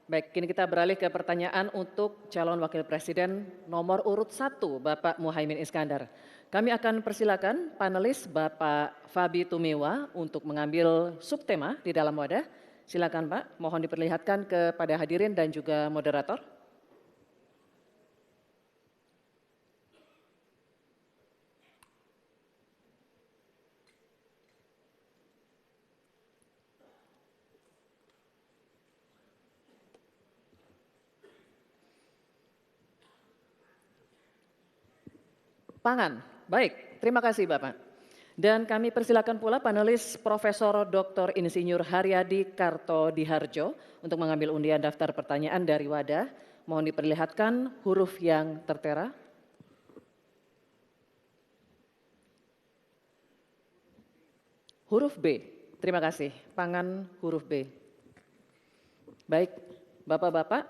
Baik, kini kita beralih ke pertanyaan untuk calon wakil presiden nomor urut 1, Bapak Muhaimin Iskandar. Kami akan persilakan panelis Bapak Fabi Tumewa untuk mengambil subtema di dalam wadah. Silakan Pak, mohon diperlihatkan kepada hadirin dan juga moderator. Pangan. Baik, terima kasih Bapak. Dan kami persilakan pula panelis Profesor Dr. Insinyur Haryadi Kartodiharjo untuk mengambil undian daftar pertanyaan dari wadah. Mohon diperlihatkan huruf yang tertera. Huruf B. Terima kasih. Pangan huruf B. Baik, Bapak-bapak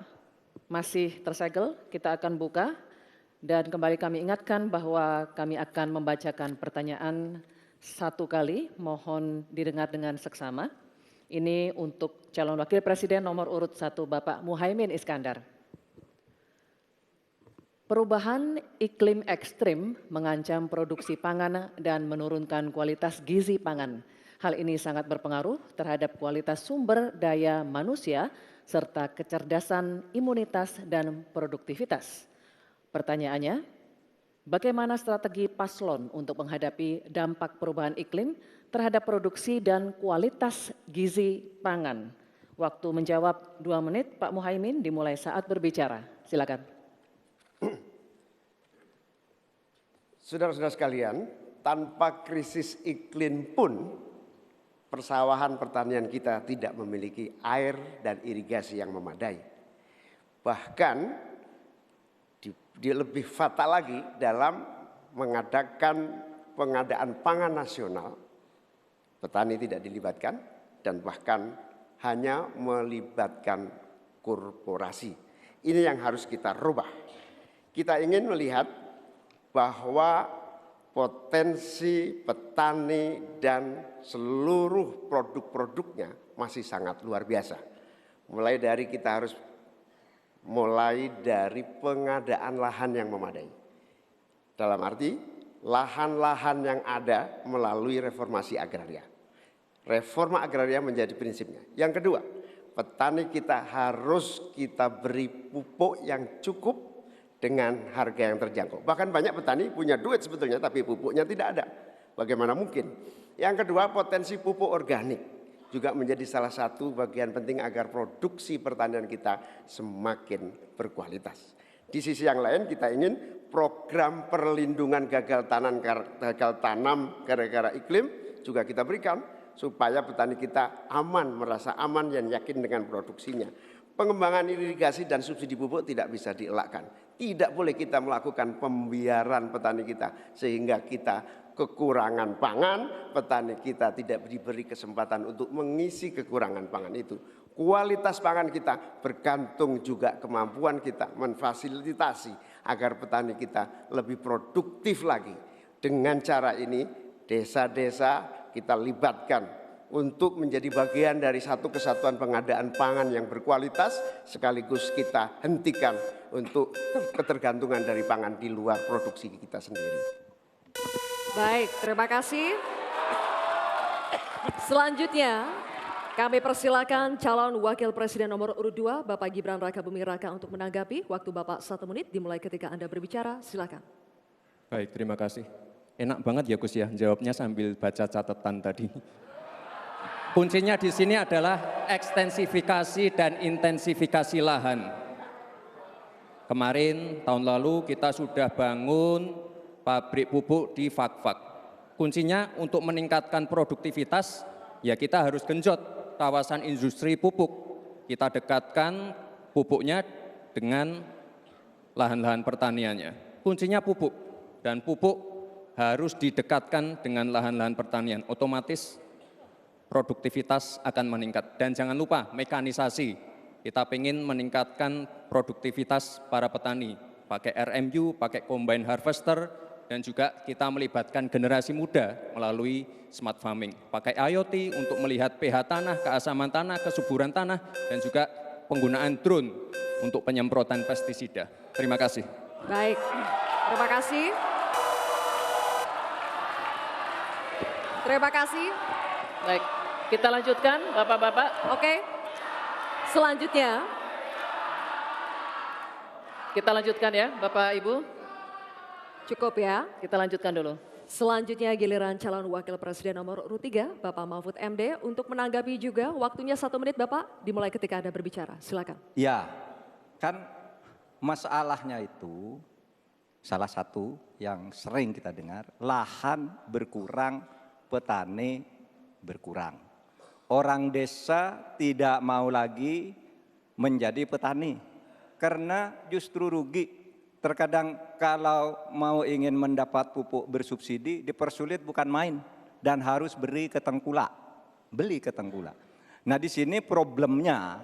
masih tersegel, kita akan buka. Dan kembali kami ingatkan bahwa kami akan membacakan pertanyaan satu kali, mohon didengar dengan seksama. Ini untuk calon wakil presiden nomor urut 1 Bapak Muhaimin Iskandar. Perubahan iklim ekstrim mengancam produksi pangan dan menurunkan kualitas gizi pangan. Hal ini sangat berpengaruh terhadap kualitas sumber daya manusia serta kecerdasan, imunitas, dan produktivitas. Pertanyaannya, bagaimana strategi paslon untuk menghadapi dampak perubahan iklim terhadap produksi dan kualitas gizi pangan? Waktu menjawab 2 menit, Pak Muhaimin dimulai saat berbicara. Silakan. Saudara-saudara sekalian, tanpa krisis iklim pun persawahan pertanian kita tidak memiliki air dan irigasi yang memadai. Bahkan dia lebih fatal lagi dalam mengadakan pengadaan pangan nasional. Petani tidak dilibatkan dan bahkan hanya melibatkan korporasi. Ini yang harus kita rubah. Kita ingin melihat bahwa potensi petani dan seluruh produk-produknya masih sangat luar biasa. Mulai dari pengadaan lahan yang memadai. Dalam arti lahan-lahan yang ada melalui reformasi agraria. Reforma agraria menjadi prinsipnya. Yang kedua, petani kita harus kita beri pupuk yang cukup dengan harga yang terjangkau. Bahkan banyak petani punya duit sebetulnya tapi pupuknya tidak ada. Bagaimana mungkin? Yang kedua, potensi pupuk organik juga menjadi salah satu bagian penting agar produksi pertanian kita semakin berkualitas. Di sisi yang lain kita ingin program perlindungan gagal tanam gara-gara iklim juga kita berikan supaya petani kita aman, merasa aman dan yakin dengan produksinya. Pengembangan irigasi dan subsidi pupuk tidak bisa dielakkan. Tidak boleh kita melakukan pembiaran petani kita sehingga kita kekurangan pangan, petani kita tidak diberi kesempatan untuk mengisi kekurangan pangan itu. Kualitas pangan kita bergantung juga kemampuan kita memfasilitasi agar petani kita lebih produktif lagi. Dengan cara ini desa-desa kita libatkan untuk menjadi bagian dari satu kesatuan pengadaan pangan yang berkualitas, sekaligus kita hentikan untuk ketergantungan dari pangan di luar produksi kita sendiri. Baik, terima kasih. Selanjutnya kami persilakan calon wakil presiden nomor urut 2 Bapak Gibran Rakabuming Raka untuk menanggapi. Waktu Bapak 1 menit dimulai ketika Anda berbicara, silakan. Baik, terima kasih. Enak banget ya Gus ya, jawabnya sambil baca catatan tadi. Kuncinya di sini adalah ekstensifikasi dan intensifikasi lahan. Kemarin tahun lalu kita sudah bangun pabrik pupuk di Fakfak. Kuncinya untuk meningkatkan produktivitas, ya kita harus genjot kawasan industri pupuk. Kita dekatkan pupuknya dengan lahan-lahan pertaniannya. Kuncinya pupuk, dan pupuk harus didekatkan dengan lahan-lahan pertanian. Otomatis produktivitas akan meningkat. Dan jangan lupa mekanisasi. Kita ingin meningkatkan produktivitas para petani. Pakai RMU, pakai combine harvester, dan juga kita melibatkan generasi muda melalui smart farming. Pakai IoT untuk melihat pH tanah, keasaman tanah, kesuburan tanah, dan juga penggunaan drone untuk penyemprotan pestisida. Terima kasih. Baik, terima kasih. Terima kasih. Baik, kita lanjutkan Bapak-Bapak. Oke, selanjutnya Kita lanjutkan ya Bapak Ibu. cukup ya. Kita lanjutkan dulu. Selanjutnya giliran calon wakil presiden nomor urut 3, Bapak Mahfud MD, untuk menanggapi juga. Waktunya 1 menit Bapak, dimulai ketika Anda berbicara. Silakan. Ya, kan masalahnya itu salah satu yang sering kita dengar, lahan berkurang, petani berkurang. Orang desa tidak mau lagi menjadi petani karena justru rugi. Terkadang kalau mau ingin mendapat pupuk bersubsidi dipersulit bukan main dan harus beli ke tengkulak. Nah, di sini problemnya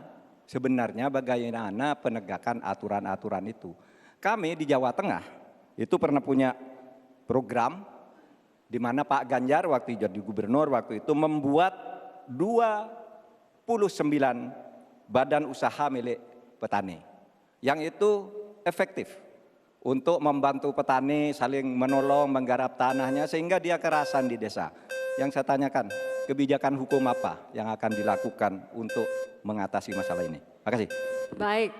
sebenarnya bagaimana penegakan aturan-aturan itu. Kami di Jawa Tengah itu pernah punya program di mana Pak Ganjar waktu jadi gubernur waktu itu membuat 29 badan usaha milik petani yang itu efektif untuk membantu petani saling menolong menggarap tanahnya sehingga dia kerasan di desa. Yang saya tanyakan, kebijakan hukum apa yang akan dilakukan untuk mengatasi masalah ini? Terima kasih. Baik,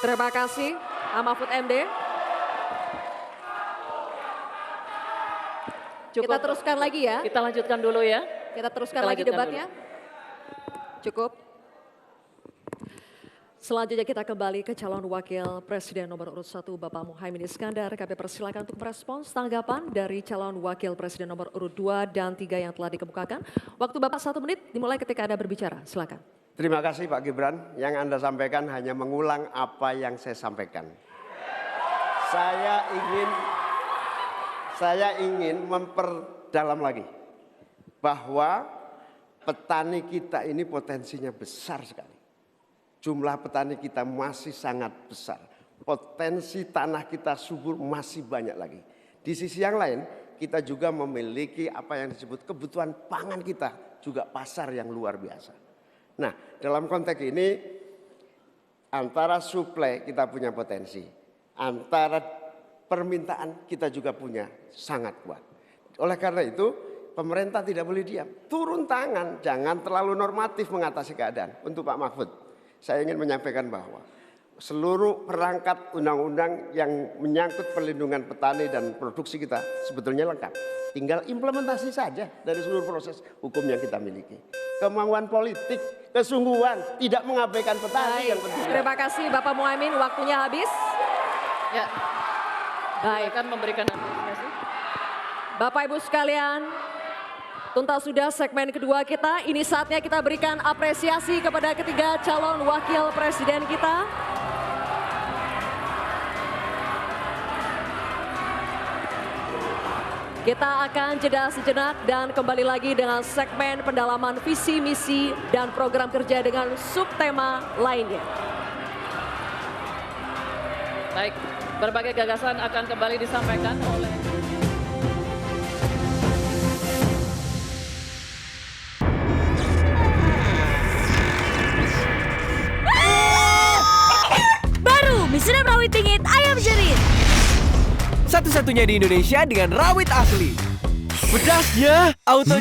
terima kasih Pak Mahfud MD. Kita teruskan lagi ya. Kita lanjutkan dulu ya. Kita teruskan Kita lagi lanjutkan debatnya. Cukup. Selanjutnya kita kembali ke calon wakil presiden nomor urut 1 Bapak Muhaimin Iskandar. Kami persilakan untuk merespons tanggapan dari calon wakil presiden nomor urut 2 dan 3 yang telah dikemukakan. Waktu Bapak 1 menit dimulai ketika Anda berbicara. Silakan. Terima kasih Pak Gibran. Yang Anda sampaikan hanya mengulang apa yang saya sampaikan. Saya ingin memperdalam lagi bahwa petani kita ini potensinya besar sekali. Jumlah petani kita masih sangat besar. Potensi tanah kita subur masih banyak lagi. Di sisi yang lain, kita juga memiliki apa yang disebut kebutuhan pangan kita, juga pasar yang luar biasa. Nah, dalam konteks ini antara suplai kita punya potensi, antara permintaan kita juga punya sangat kuat. Oleh karena itu, pemerintah tidak boleh diam. Turun tangan, jangan terlalu normatif mengatasi keadaan. Untuk Pak Mahfud, saya ingin menyampaikan bahwa seluruh perangkat undang-undang yang menyangkut perlindungan petani dan produksi kita sebetulnya lengkap. Tinggal implementasi saja dari seluruh proses hukum yang kita miliki. Kemauan politik, kesungguhan, tidak mengabaikan petani yang penting. Terima kasih Bapak Muhaimin, waktunya habis. Ya. Baik. Akan memberikan apresiasi. Bapak Ibu sekalian, tuntas sudah segmen kedua kita. Ini saatnya kita berikan apresiasi kepada ketiga calon wakil presiden kita. Kita akan jeda sejenak dan kembali lagi dengan segmen pendalaman visi, misi, dan program kerja dengan subtema lainnya. Baik, berbagai gagasan akan kembali disampaikan oleh Baru mie rawit pingit ayam jerit. Satu-satunya di Indonesia dengan rawit asli. Pedasnya auto